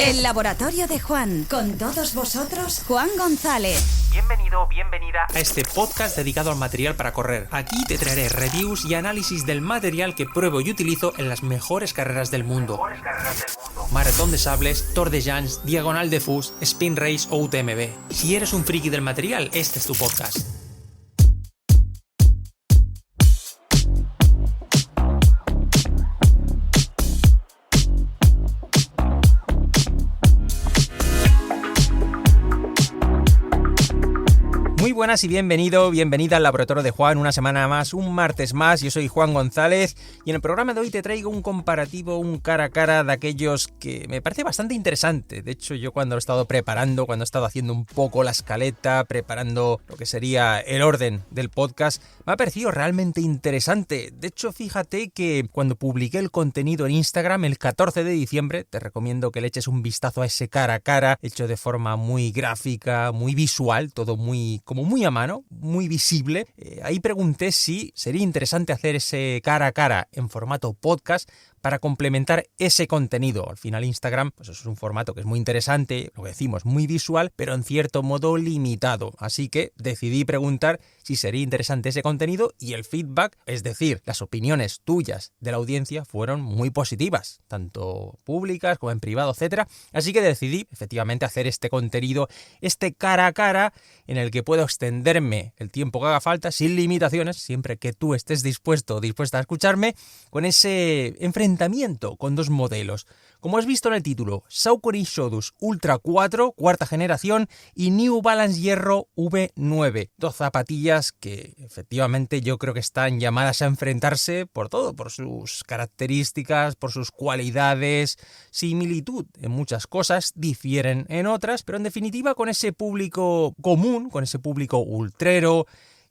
El laboratorio de Juan. Con todos vosotros, Juan González. Bienvenido, bienvenida a este podcast dedicado al material para correr. Aquí te traeré reviews y análisis del material que pruebo y utilizo en las mejores carreras del mundo. Maratón de Sables, Tour de Llans, Diagonal de Fus, Spin Race o UTMB. Si eres un friki del material, este es tu podcast. Muy buenas y bienvenida al laboratorio de Juan, una semana más, un martes más. Yo soy Juan González y en el programa de hoy te traigo un comparativo, un cara a cara de aquellos que me parece bastante interesante. De hecho, yo cuando he estado preparando, cuando he estado haciendo un poco la escaleta, preparando lo que sería el orden del podcast, me ha parecido realmente interesante. De hecho, fíjate que cuando publiqué el contenido en Instagram el 14 de diciembre, te recomiendo que le eches un vistazo a ese cara a cara, hecho de forma muy gráfica, muy visual, todo muy a mano, muy visible. Ahí pregunté si sería interesante hacer ese cara a cara en formato podcast para complementar ese contenido. Al final Instagram pues es un formato que es muy interesante, lo que decimos, muy visual, pero en cierto modo limitado. Así que decidí preguntar si sería interesante ese contenido y el feedback, es decir, las opiniones tuyas de la audiencia fueron muy positivas, tanto públicas como en privado, etcétera. Así que decidí efectivamente hacer este contenido, este cara a cara, en el que puedo extenderme el tiempo que haga falta, sin limitaciones, siempre que tú estés dispuesto o dispuesta a escucharme, con ese enfrentamiento con dos modelos. Como has visto en el título, Saucony Shotus Ultra 4, cuarta generación, y New Balance Hierro V9. Dos zapatillas que efectivamente yo creo que están llamadas a enfrentarse por todo, por sus características, por sus cualidades, similitud en muchas cosas, difieren en otras, pero en definitiva con ese público común, con ese público ultrero,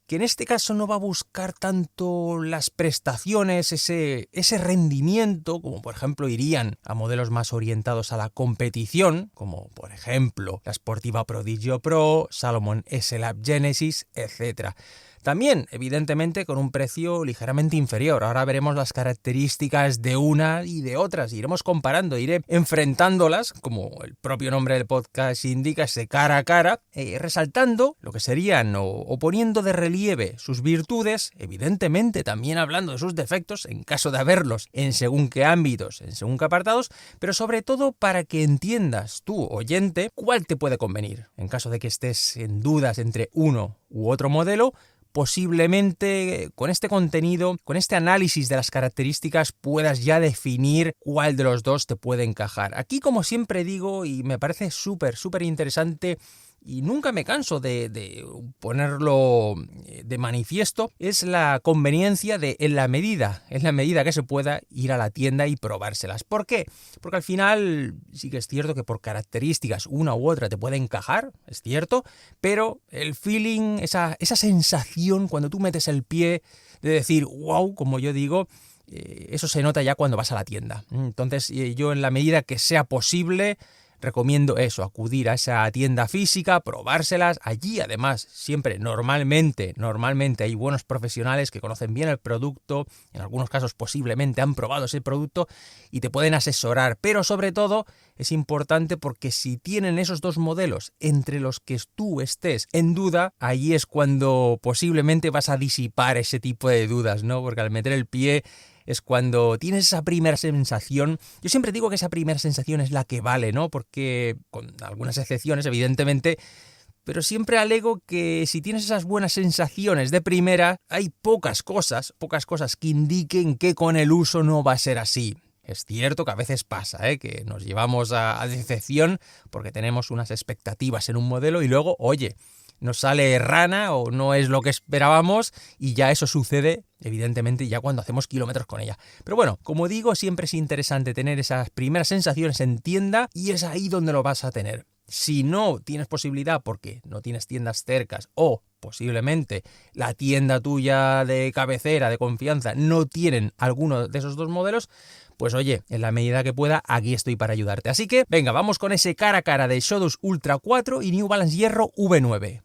que en este caso no va a buscar tanto las prestaciones, ese rendimiento, como por ejemplo irían a modelos más orientados a la competición, como por ejemplo la Sportiva Prodigio Pro, Salomon S-Lab Genesis, etc. También, evidentemente, con un precio ligeramente inferior. Ahora veremos las características de una y de otras. Iremos comparando, iré enfrentándolas, como el propio nombre del podcast indica, ese cara a cara, resaltando lo que serían o poniendo de relieve sus virtudes, evidentemente también hablando de sus defectos, en caso de haberlos en según qué ámbitos, en según qué apartados, pero sobre todo para que entiendas tú, oyente, cuál te puede convenir. En caso de que estés en dudas entre uno u otro modelo, posiblemente con este contenido, con este análisis de las características, puedas ya definir cuál de los dos te puede encajar. Aquí, como siempre digo, y me parece súper interesante, y nunca me canso de ponerlo de manifiesto, es la conveniencia de, en la medida que se pueda, ir a la tienda y probárselas. ¿Por qué? Porque al final sí que es cierto que por características una u otra te puede encajar, es cierto, pero el feeling, esa sensación cuando tú metes el pie de decir wow, como yo digo, eso se nota ya cuando vas a la tienda. Entonces yo, en la medida que sea posible, recomiendo eso, acudir a esa tienda física, probárselas. Allí, además, siempre, normalmente hay buenos profesionales que conocen bien el producto, en algunos casos posiblemente han probado ese producto y te pueden asesorar. Pero sobre todo es importante porque si tienen esos dos modelos entre los que tú estés en duda, ahí es cuando posiblemente vas a disipar ese tipo de dudas, ¿no? Porque al meter el pie es cuando tienes esa primera sensación. Yo siempre digo que esa primera sensación es la que vale, ¿no? Porque, con algunas excepciones, evidentemente, pero siempre alego que si tienes esas buenas sensaciones de primera, hay pocas cosas que indiquen que con el uso no va a ser así. Es cierto que a veces pasa, que nos llevamos a decepción porque tenemos unas expectativas en un modelo y luego, oye, nos sale rana o no es lo que esperábamos, y ya eso sucede, evidentemente, ya cuando hacemos kilómetros con ella. Pero bueno, como digo, siempre es interesante tener esas primeras sensaciones en tienda y es ahí donde lo vas a tener. Si no tienes posibilidad porque no tienes tiendas cercas o posiblemente la tienda tuya de cabecera, de confianza, no tienen alguno de esos dos modelos, pues oye, en la medida que pueda, aquí estoy para ayudarte. Así que, venga, vamos con ese cara a cara de Shotus Ultra 4 y New Balance Hierro V9.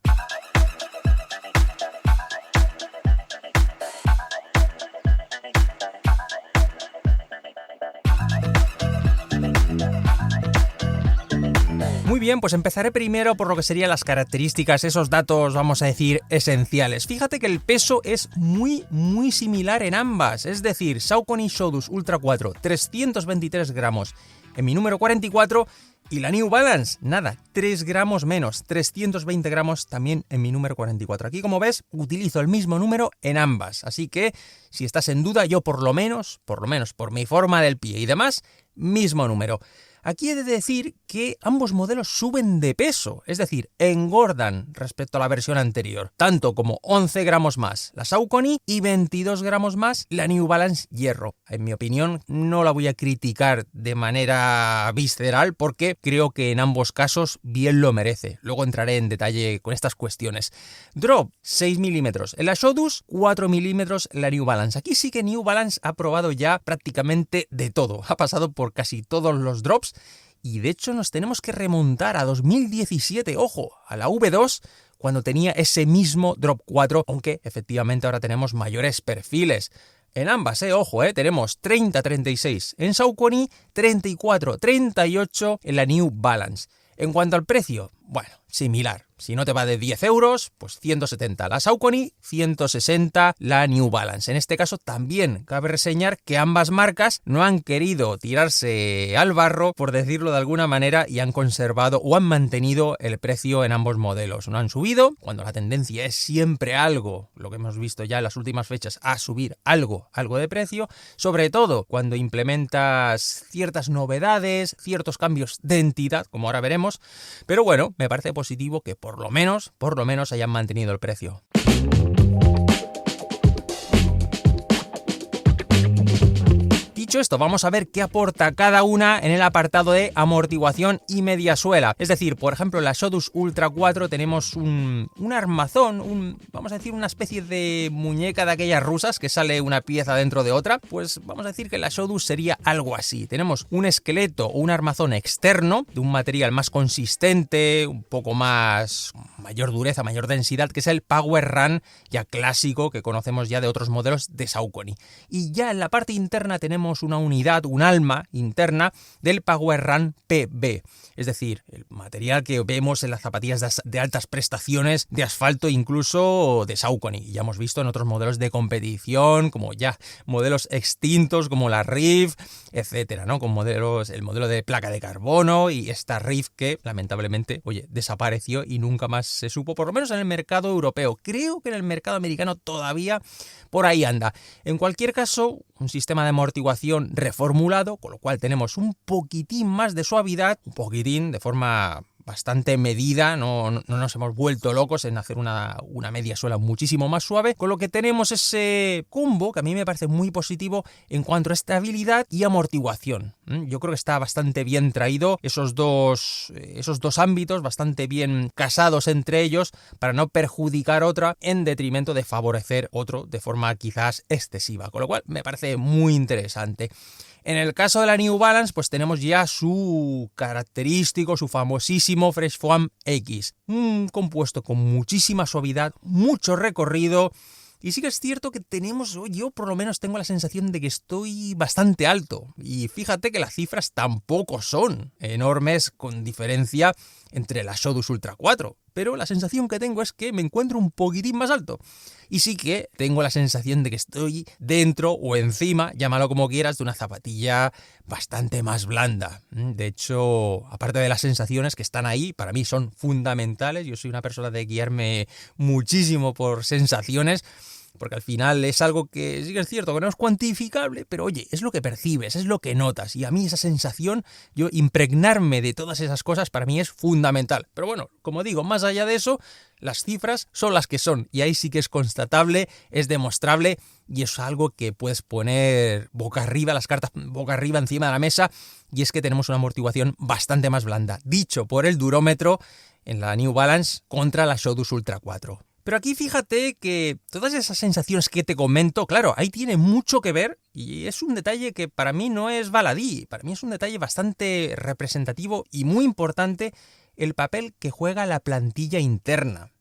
Muy bien, pues empezaré primero por lo que serían las características, esos datos, vamos a decir, esenciales. Fíjate que el peso es muy similar en ambas, es decir, Saucony Shoudous Ultra 4, 323 gramos en mi número 44 y la New Balance, nada, 3 gramos menos, 320 gramos también en mi número 44. Aquí, como ves, utilizo el mismo número en ambas, así que si estás en duda, yo por lo menos por mi forma del pie y demás, mismo número. Aquí he de decir que ambos modelos suben de peso, es decir, engordan respecto a la versión anterior, tanto como 11 gramos más la Saucony y 22 gramos más la New Balance Hierro. En mi opinión, no la voy a criticar de manera visceral porque creo que en ambos casos bien lo merece. Luego entraré en detalle con estas cuestiones. Drop, 6 milímetros en la Shoudous, 4 milímetros en la New Balance. Aquí sí que New Balance ha probado ya prácticamente de todo, ha pasado por casi todos los drops. Y de hecho nos tenemos que remontar a 2017, ojo, a la V2, cuando tenía ese mismo Drop 4, aunque efectivamente ahora tenemos mayores perfiles. En ambas, ojo, tenemos 30-36 en Saucony, 34-38 en la New Balance. En cuanto al precio, bueno, similar. Si no te va de 10 euros, pues 170 la Saucony, 160 la New Balance. En este caso también cabe reseñar que ambas marcas no han querido tirarse al barro, por decirlo de alguna manera, y han conservado o han mantenido el precio en ambos modelos. No han subido, cuando la tendencia es siempre algo, lo que hemos visto ya en las últimas fechas, a subir algo de precio, sobre todo cuando implementas ciertas novedades, ciertos cambios de entidad, como ahora veremos, pero bueno, me parece positivo que por lo menos hayan mantenido el precio. Dicho esto, vamos a ver qué aporta cada una en el apartado de amortiguación y mediasuela. Es decir, por ejemplo, en la Shoudous Ultra 4 tenemos un armazón, vamos a decir una especie de muñeca de aquellas rusas que sale una pieza dentro de otra. Pues vamos a decir que la Shoudous sería algo así. Tenemos un esqueleto o un armazón externo de un material más consistente, un poco más mayor dureza, mayor densidad, que es el Power Run ya clásico que conocemos ya de otros modelos de Saucony. Y ya en la parte interna tenemos una unidad, un alma interna del Power Run PB, es decir, el material que vemos en las zapatillas de altas prestaciones de asfalto, incluso de Saucony. Ya hemos visto en otros modelos de competición, como ya modelos extintos como la Rift, etcétera, ¿no? Con el modelo de placa de carbono y esta Rift que lamentablemente, desapareció y nunca más se supo, por lo menos en el mercado europeo. Creo que en el mercado americano todavía por ahí anda. En cualquier caso, un sistema de amortiguación reformulado, con lo cual tenemos un poquitín más de suavidad, un poquitín de forma bastante medida, no nos hemos vuelto locos en hacer una media suela muchísimo más suave, con lo que tenemos ese combo que a mí me parece muy positivo en cuanto a estabilidad y amortiguación. Yo creo que está bastante bien traído esos dos ámbitos, bastante bien casados entre ellos para no perjudicar otra en detrimento de favorecer otro de forma quizás excesiva, con lo cual me parece muy interesante. En el caso de la New Balance, pues tenemos ya su característico, su famosísimo Fresh Foam X. Un compuesto con muchísima suavidad, mucho recorrido. Y sí que es cierto que yo por lo menos tengo la sensación de que estoy bastante alto. Y fíjate que las cifras tampoco son enormes con diferencia entre la Shoudous Ultra 4. Pero la sensación que tengo es que me encuentro un poquitín más alto. Y sí que tengo la sensación de que estoy dentro o encima, llámalo como quieras, de una zapatilla bastante más blanda. De hecho, aparte de las sensaciones que están ahí, para mí son fundamentales. Yo soy una persona de guiarme muchísimo por sensaciones, porque al final es algo que sí que es cierto que no es cuantificable, pero es lo que percibes, es lo que notas, y a mí esa sensación, impregnarme de todas esas cosas para mí es fundamental. Pero bueno, como digo, más allá de eso, las cifras son las que son, y ahí sí que es constatable, es demostrable, y es algo que puedes poner boca arriba, las cartas boca arriba encima de la mesa, y es que tenemos una amortiguación bastante más blanda, dicho por el durómetro en la New Balance contra la Shoudous Ultra 4. Pero aquí fíjate que todas esas sensaciones que te comento, claro, ahí tiene mucho que ver y es un detalle que para mí no es baladí, para mí es un detalle bastante representativo y muy importante el papel que juega la plantilla interna.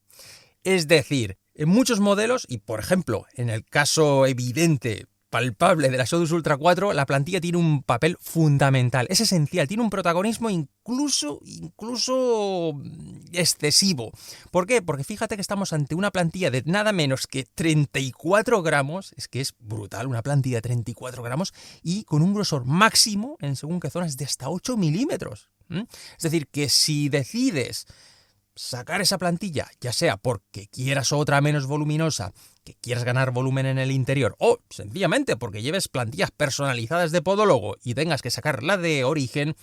Es decir, en muchos modelos, y por ejemplo, en el caso evidente palpable de la Showdus Ultra 4, la plantilla tiene un papel fundamental, es esencial, tiene un protagonismo incluso excesivo. ¿Por qué? Porque fíjate que estamos ante una plantilla de nada menos que 34 gramos, es que es brutal, una plantilla de 34 gramos y con un grosor máximo, en según qué zonas, de hasta 8 milímetros. Es decir, que si decides sacar esa plantilla, ya sea porque quieras otra menos voluminosa, que quieras ganar volumen en el interior, o sencillamente porque lleves plantillas personalizadas de podólogo y tengas que sacar la de origen,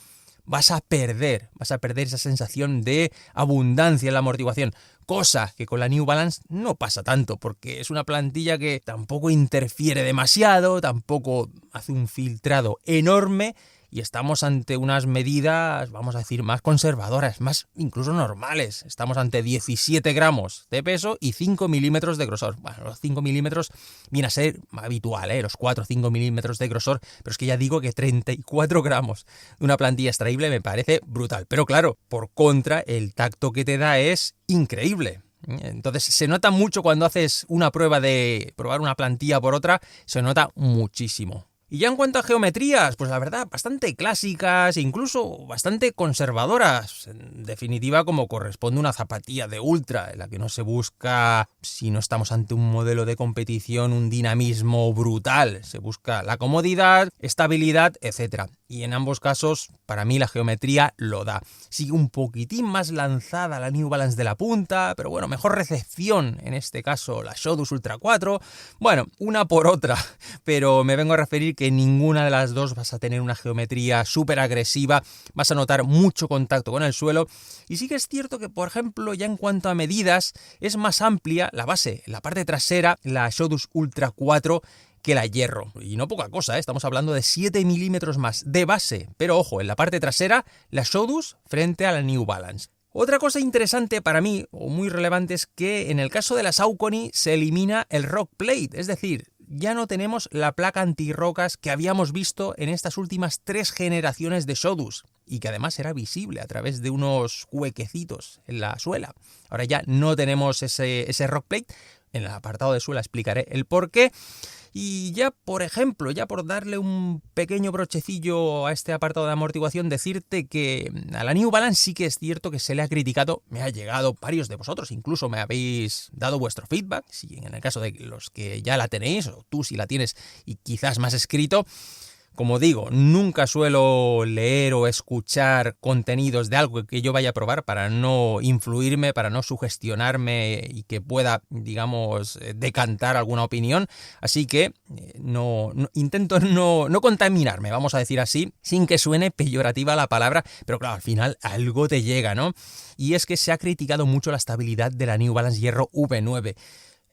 vas a perder esa sensación de abundancia en la amortiguación, cosa que con la New Balance no pasa tanto, porque es una plantilla que tampoco interfiere demasiado, tampoco hace un filtrado enorme, y estamos ante unas medidas, vamos a decir, más conservadoras, más incluso normales. Estamos ante 17 gramos de peso y 5 milímetros de grosor. Bueno, los 5 milímetros viene a ser habitual, los 4 o 5 milímetros de grosor, pero es que ya digo que 34 gramos de una plantilla extraíble me parece brutal. Pero claro, por contra, el tacto que te da es increíble. Entonces se nota mucho cuando haces una prueba de probar una plantilla por otra, se nota muchísimo. Y ya en cuanto a geometrías, pues la verdad, bastante clásicas e incluso bastante conservadoras. En definitiva, como corresponde una zapatilla de ultra, en la que no se busca, si no estamos ante un modelo de competición, un dinamismo brutal. Se busca la comodidad, estabilidad, etc. Y en ambos casos, para mí la geometría lo da. Sigue un poquitín más lanzada la New Balance de la punta, pero bueno, mejor recepción, en este caso la Showdus Ultra 4. Bueno, una por otra, pero me vengo a referir que ninguna de las dos vas a tener una geometría súper agresiva, vas a notar mucho contacto con el suelo. Y sí que es cierto que, por ejemplo, ya en cuanto a medidas, es más amplia la base, en la parte trasera, la Showdus Ultra 4, que la hierro. Y no poca cosa, estamos hablando de 7 milímetros más de base. Pero ojo, en la parte trasera, la Showdus frente a la New Balance. Otra cosa interesante para mí, o muy relevante, es que en el caso de la Saucony se elimina el rock plate, es decir, ya no tenemos la placa antirrocas que habíamos visto en estas últimas 3 generaciones de Showdus y que además era visible a través de unos huequecitos en la suela. Ahora ya no tenemos ese rock plate. En el apartado de suela explicaré el por qué. Y ya, por ejemplo, ya por darle un pequeño brochecillo a este apartado de amortiguación, decirte que a la New Balance sí que es cierto que se le ha criticado, me ha llegado varios de vosotros, incluso me habéis dado vuestro feedback, si en el caso de los que ya la tenéis, o tú si la tienes y quizás más escrito. Como digo, nunca suelo leer o escuchar contenidos de algo que yo vaya a probar para no influirme, para no sugestionarme y que pueda, digamos, decantar alguna opinión. Así que intento no contaminarme, vamos a decir así, sin que suene peyorativa la palabra, pero claro, al final algo te llega, ¿no? Y es que se ha criticado mucho la estabilidad de la New Balance Hierro V9.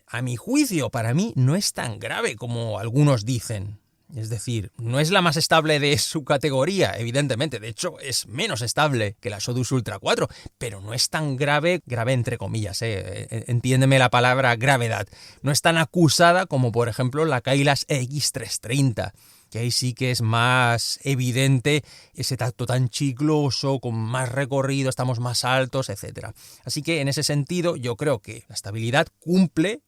A mi juicio, para mí, no es tan grave como algunos dicen. Es decir, no es la más estable de su categoría, evidentemente. De hecho, es menos estable que la Showdus Ultra 4, pero no es tan grave entre comillas, entiéndeme la palabra gravedad. No es tan acusada como, por ejemplo, la Kailas X330, que ahí sí que es más evidente ese tacto tan chicloso, con más recorrido, estamos más altos, etc. Así que en ese sentido, yo creo que la estabilidad cumple,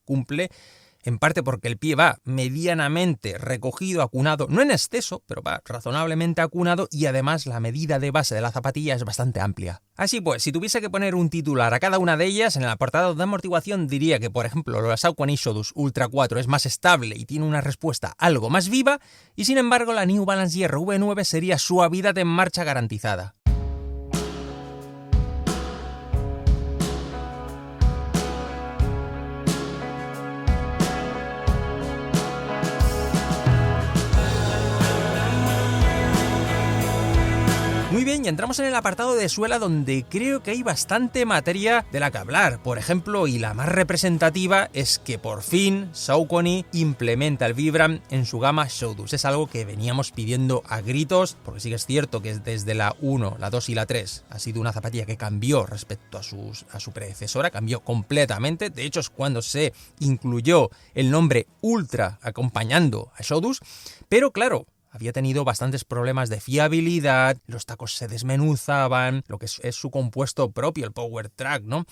en parte porque el pie va medianamente recogido, acunado, no en exceso, pero va razonablemente acunado, y además la medida de base de la zapatilla es bastante amplia. Así pues, si tuviese que poner un titular a cada una de ellas, en el apartado de amortiguación diría que, por ejemplo, la Saucony Showdus Ultra 4 es más estable y tiene una respuesta algo más viva, y sin embargo la New Balance Hierro V9 sería suavidad en marcha garantizada. Muy bien, y entramos en el apartado de suela, donde creo que hay bastante materia de la que hablar. Por ejemplo, y la más representativa, es que por fin Saucony implementa el Vibram en su gama Showdus. Es algo que veníamos pidiendo a gritos, porque sí que es cierto que desde la 1, la 2 y la 3 ha sido una zapatilla que cambió respecto a su predecesora, cambió completamente. De hecho, es cuando se incluyó el nombre Ultra acompañando a Showdus, pero claro, había tenido bastantes problemas de fiabilidad, los tacos se desmenuzaban, lo que es su compuesto propio, el Power Track, ¿no?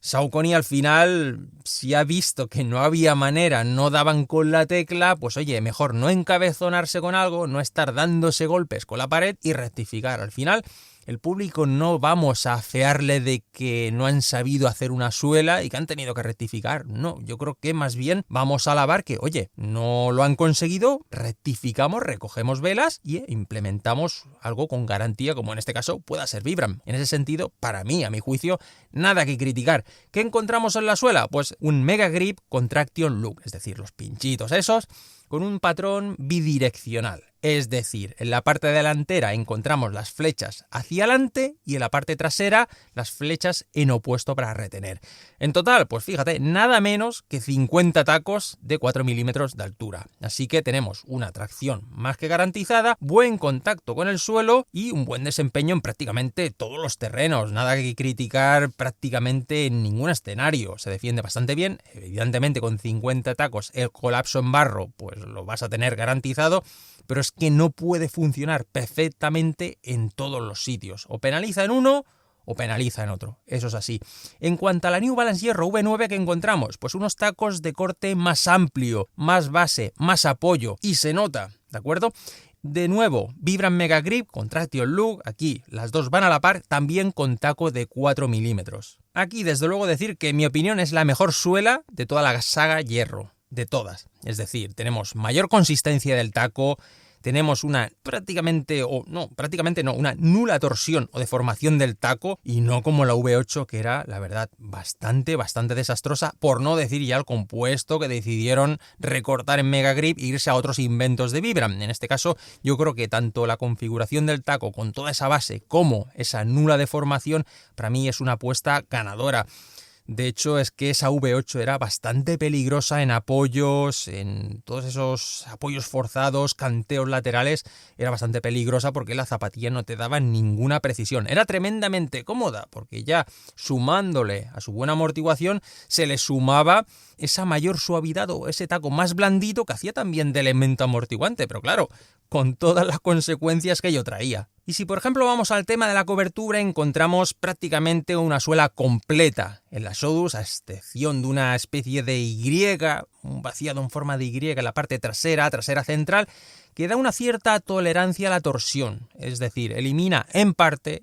Saucony al final, si ha visto que no había manera, no daban con la tecla, pues oye, mejor no encabezonarse con algo, no estar dándose golpes con la pared y rectificar. Al final, el público no vamos a afearle de que no han sabido hacer una suela y que han tenido que rectificar. No, yo creo que más bien vamos a alabar que, oye, no lo han conseguido, rectificamos, recogemos velas y implementamos algo con garantía, como en este caso pueda ser Vibram. En ese sentido, para mí, a mi juicio, nada que criticar. ¿Qué encontramos en la suela? Pues un Mega Grip con Traction Look, es decir, los pinchitos esos, con un patrón bidireccional. Es decir, en la parte delantera encontramos las flechas hacia adelante y en la parte trasera las flechas en opuesto para retener. En total, pues fíjate, nada menos que 50 tacos de 4 milímetros de altura. Así que tenemos una tracción más que garantizada, buen contacto con el suelo y un buen desempeño en prácticamente todos los terrenos. Nada que criticar prácticamente en ningún escenario. Se defiende bastante bien. Evidentemente con 50 tacos el colapso en barro pues lo vas a tener garantizado, pero es que no puede funcionar perfectamente en todos los sitios. O penaliza en uno o penaliza en otro. Eso es así. En cuanto a la New Balance Hierro V9 que encontramos, pues unos tacos de corte más amplio, más base, más apoyo y se nota, ¿de acuerdo? De nuevo, Vibram Mega Grip con Traction Look, aquí las dos van a la par, también con taco de 4 milímetros. Aquí desde luego decir que en mi opinión es la mejor suela de toda la saga hierro. De todas. Es decir, tenemos mayor consistencia del taco, tenemos una una nula torsión o deformación del taco y no como la V8 que era, la verdad, bastante desastrosa, por no decir ya el compuesto que decidieron recortar en Mega Grip e irse a otros inventos de Vibram. En este caso, yo creo que tanto la configuración del taco con toda esa base como esa nula deformación, para mí es una apuesta ganadora. De hecho, es que esa V8 era bastante peligrosa en apoyos, en todos esos apoyos forzados, canteos laterales, era bastante peligrosa porque la zapatilla no te daba ninguna precisión. Era tremendamente cómoda porque ya sumándole a su buena amortiguación se le sumaba esa mayor suavidad o ese taco más blandito que hacía también de elemento amortiguante, pero claro, con todas las consecuencias que ello traía. Y si por ejemplo vamos al tema de la cobertura, encontramos prácticamente una suela completa en la Shodus, a excepción de una especie de Y, un vaciado en forma de Y en la parte trasera central, que da una cierta tolerancia a la torsión, es decir, elimina en parte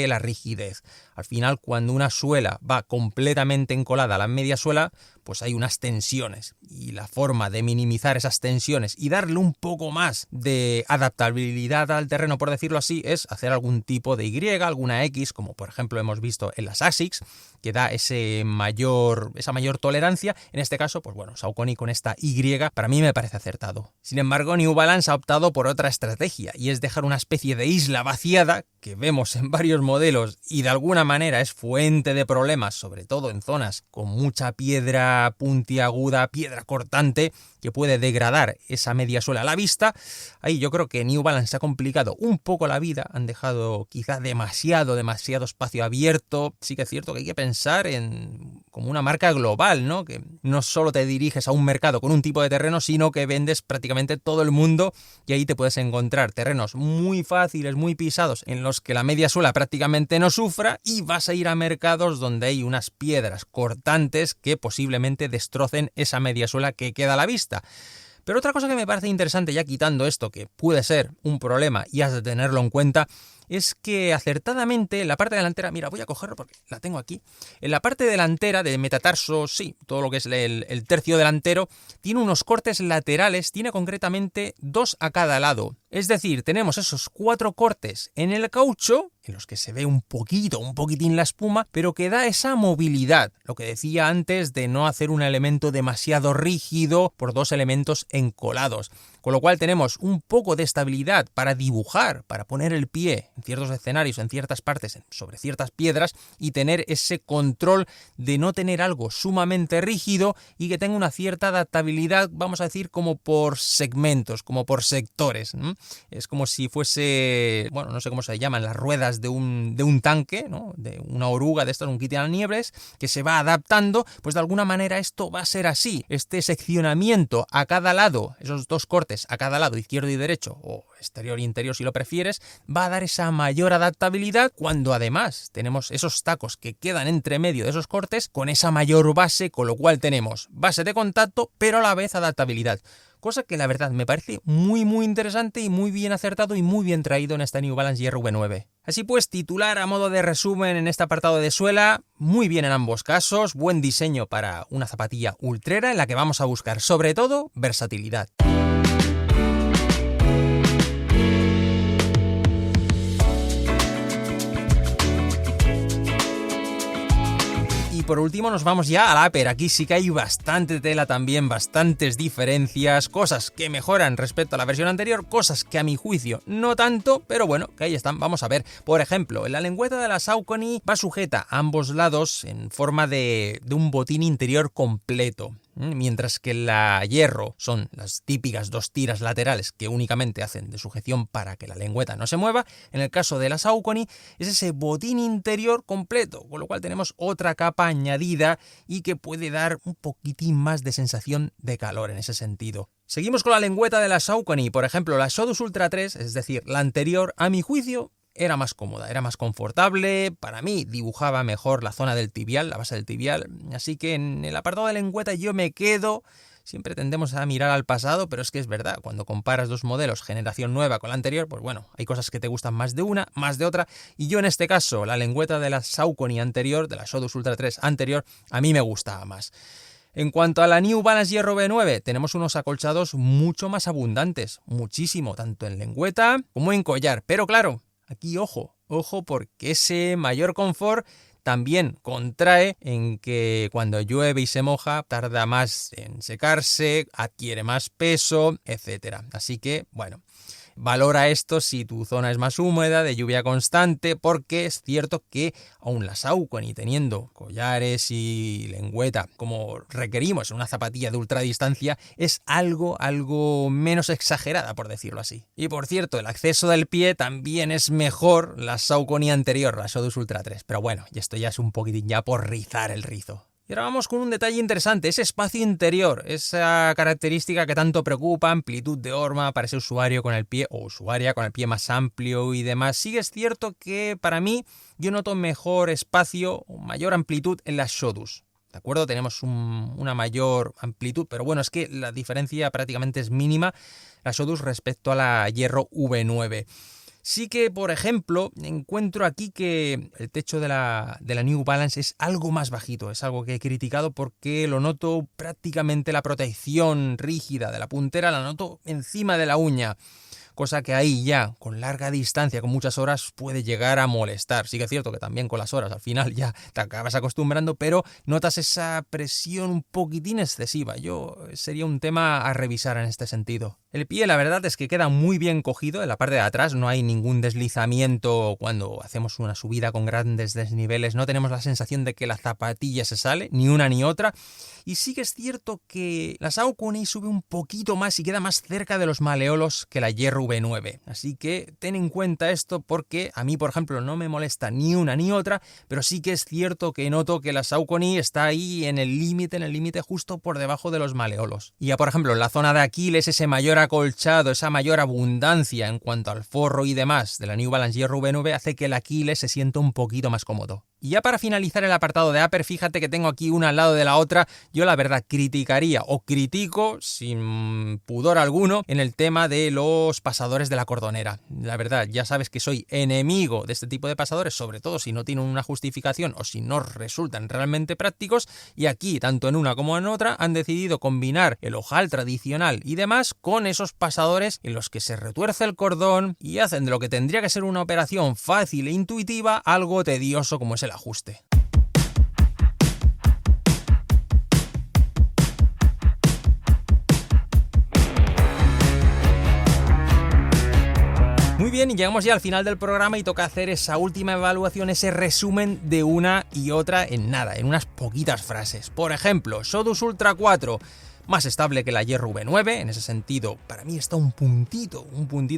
la rigidez. Al final, cuando una suela va completamente encolada a la media suela, pues hay unas tensiones y la forma de minimizar esas tensiones y darle un poco más de adaptabilidad al terreno, por decirlo así, es hacer algún tipo de Y, alguna X, como por ejemplo hemos visto en las ASICS, que da esa mayor tolerancia. En este caso, pues bueno, Saucony con esta Y para mí me parece acertado. Sin embargo, New Balance ha optado por otra estrategia y es dejar una especie de isla vaciada que vemos en varios modelos y de alguna manera es fuente de problemas, sobre todo en zonas con mucha piedra puntiaguda, piedra cortante, que puede degradar esa media suela a la vista. Ahí yo creo que New Balance ha complicado un poco la vida, han dejado quizá demasiado espacio abierto. Sí que es cierto que hay que pensar en como una marca global, ¿no? Que no solo te diriges a un mercado con un tipo de terreno, sino que vendes prácticamente todo el mundo y ahí te puedes encontrar terrenos muy fáciles, muy pisados, en los que la media suela prácticamente no sufra y vas a ir a mercados donde hay unas piedras cortantes que posiblemente destrocen esa media suela que queda a la vista. Pero otra cosa que me parece interesante, ya quitando esto que puede ser un problema y has de tenerlo en cuenta, es que acertadamente en la parte delantera, mira, voy a cogerlo porque la tengo aquí, en la parte delantera de metatarso, sí, todo lo que es el tercio delantero, tiene unos cortes laterales, tiene concretamente 2 a cada lado. Es decir, tenemos esos 4 cortes en el caucho, en los que se ve un poquitín la espuma, pero que da esa movilidad, lo que decía antes de no hacer un elemento demasiado rígido por 2 elementos encolados. Con lo cual tenemos un poco de estabilidad para dibujar, para poner el pie en ciertos escenarios, en ciertas partes, sobre ciertas piedras y tener ese control de no tener algo sumamente rígido y que tenga una cierta adaptabilidad, vamos a decir, como por segmentos, como por sectores, ¿no? Es como si fuese, bueno, no sé cómo se llaman, las ruedas de un tanque, ¿no? De una oruga de estas, un quitanieves, que se va adaptando, pues de alguna manera esto va a ser así. Este seccionamiento a cada lado, esos 2 cortes a cada lado, izquierdo y derecho, o exterior e interior si lo prefieres, va a dar esa mayor adaptabilidad cuando además tenemos esos tacos que quedan entre medio de esos cortes con esa mayor base, con lo cual tenemos base de contacto pero a la vez adaptabilidad. Cosa que la verdad me parece muy interesante y muy bien acertado y muy bien traído en esta New Balance Hierro V9. Así pues, titular a modo de resumen en este apartado de suela, muy bien en ambos casos, buen diseño para una zapatilla ultrera en la que vamos a buscar sobre todo versatilidad. Y por último nos vamos ya al upper. Aquí sí que hay bastante tela también, bastantes diferencias, cosas que mejoran respecto a la versión anterior, cosas que a mi juicio no tanto, pero bueno, que ahí están, vamos a ver. Por ejemplo, la lengüeta de la Saucony va sujeta a ambos lados en forma de un botín interior completo. Mientras que la hierro son las típicas 2 tiras laterales que únicamente hacen de sujeción para que la lengüeta no se mueva, en el caso de la Saucony es ese botín interior completo, con lo cual tenemos otra capa añadida y que puede dar un poquitín más de sensación de calor en ese sentido. Seguimos con la lengüeta de la Saucony, por ejemplo la Shodus Ultra 3, es decir, la anterior, a mi juicio, era más cómoda, era más confortable, para mí dibujaba mejor la zona del tibial, la base del tibial, así que en el apartado de lengüeta yo me quedo, siempre tendemos a mirar al pasado, pero es que es verdad, cuando comparas 2 modelos, generación nueva con la anterior, pues bueno, hay cosas que te gustan más de una, más de otra, y yo en este caso, la lengüeta de la Saucony anterior, de la Shodus Ultra 3 anterior, a mí me gustaba más. En cuanto a la New Balance Hierro V9, tenemos unos acolchados mucho más abundantes, muchísimo, tanto en lengüeta como en collar, pero claro, aquí ojo porque ese mayor confort también contrae en que cuando llueve y se moja tarda más en secarse, adquiere más peso, etc. Así que, bueno, valora esto si tu zona es más húmeda, de lluvia constante, porque es cierto que aún la Saucony teniendo collares y lengüeta como requerimos en una zapatilla de ultradistancia es algo menos exagerada, por decirlo así. Y por cierto, el acceso del pie también es mejor la Saucony anterior, la Shodus Ultra 3, pero bueno, y esto ya es un poquitín ya por rizar el rizo. Y ahora vamos con un detalle interesante, ese espacio interior, esa característica que tanto preocupa, amplitud de horma para ese usuario con el pie o usuaria con el pie más amplio y demás. Sí es cierto que para mí yo noto mejor espacio o mayor amplitud en las Shodus. ¿De acuerdo? Tenemos una mayor amplitud, pero bueno, es que la diferencia prácticamente es mínima, la Shodus respecto a la Hierro V9. Sí que, por ejemplo, encuentro aquí que el techo de la New Balance es algo más bajito. Es algo que he criticado porque lo noto prácticamente la protección rígida de la puntera, la noto encima de la uña. Cosa que ahí ya, con larga distancia, con muchas horas, puede llegar a molestar. Sí que es cierto que también con las horas al final ya te acabas acostumbrando, pero notas esa presión un poquitín excesiva. Sería un tema a revisar en este sentido. El pie, la verdad es que queda muy bien cogido en la parte de atrás, no hay ningún deslizamiento cuando hacemos una subida con grandes desniveles, no tenemos la sensación de que la zapatilla se sale, ni una ni otra. Y sí que es cierto que la Saucony sube un poquito más y queda más cerca de los maleolos que la Hierro V9. Así que ten en cuenta esto porque a mí, por ejemplo, no me molesta ni una ni otra, pero sí que es cierto que noto que la Saucony está ahí en el límite justo por debajo de los maleolos. Y ya, por ejemplo, en la zona de Aquiles, ese mayor acolchado, esa mayor abundancia en cuanto al forro y demás de la New Balance Hierro V9 hace que el Aquiles se sienta un poquito más cómodo. Y ya para finalizar el apartado de upper, fíjate que tengo aquí una al lado de la otra. Yo la verdad criticaría o critico sin pudor alguno en el tema de los pasadores de la cordonera. La verdad, ya sabes que soy enemigo de este tipo de pasadores, sobre todo si no tienen una justificación o si no resultan realmente prácticos. Y aquí, tanto en una como en otra, han decidido combinar el ojal tradicional y demás con esos pasadores en los que se retuerce el cordón y hacen de lo que tendría que ser una operación fácil e intuitiva algo tedioso como es el ajuste. Muy bien, y llegamos ya al final del programa y toca hacer esa última evaluación, ese resumen de una y otra en nada, en unas poquitas frases. Por ejemplo, Shodus Ultra 4. más estable que la Hierro V9, en ese sentido para mí está un puntito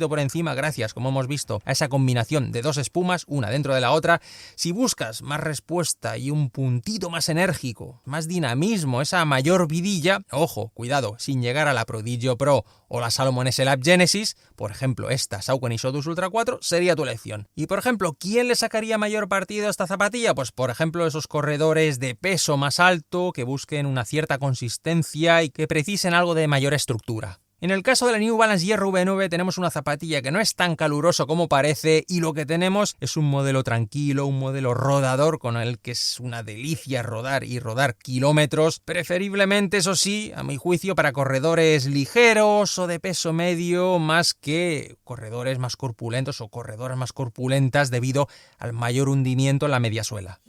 por encima gracias, como hemos visto, a esa combinación de dos espumas, una dentro de la otra. Si buscas más respuesta y un puntito más enérgico, más dinamismo, esa mayor vidilla, ojo, cuidado, sin llegar a la Prodigio Pro o la Salomon S-Lab Genesis, por ejemplo esta Saucony Sodus Ultra 4, sería tu elección. Y por ejemplo, ¿quién le sacaría mayor partido a esta zapatilla? Pues por ejemplo esos corredores de peso más alto que busquen una cierta consistencia y que precisen algo de mayor estructura. En el caso de la New Balance Hierro V9 tenemos una zapatilla que no es tan caluroso como parece y lo que tenemos es un modelo tranquilo, un modelo rodador con el que es una delicia rodar y rodar kilómetros, preferiblemente, eso sí, a mi juicio, para corredores ligeros o de peso medio más que corredores más corpulentos o corredoras más corpulentas debido al mayor hundimiento en la mediasuela.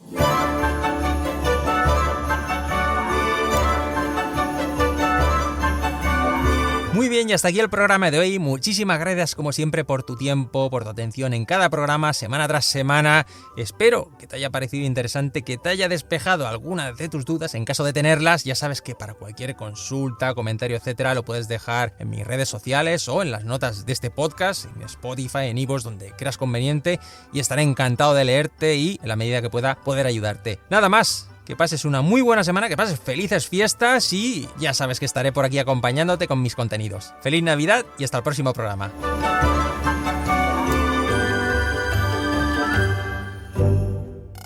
Muy bien, y hasta aquí el programa de hoy. Muchísimas gracias como siempre por tu tiempo, por tu atención en cada programa, semana tras semana. Espero que te haya parecido interesante, que te haya despejado algunas de tus dudas. En caso de tenerlas, ya sabes que para cualquier consulta, comentario, etcétera, lo puedes dejar en mis redes sociales o en las notas de este podcast, en Spotify, en iVoox, donde creas conveniente, y estaré encantado de leerte y, en la medida que pueda, poder ayudarte. Nada más. Que pases una muy buena semana, que pases felices fiestas y ya sabes que estaré por aquí acompañándote con mis contenidos. ¡Feliz Navidad y hasta el próximo programa!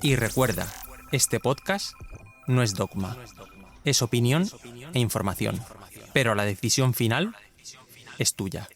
Y recuerda, este podcast no es dogma, es opinión e información, pero la decisión final es tuya.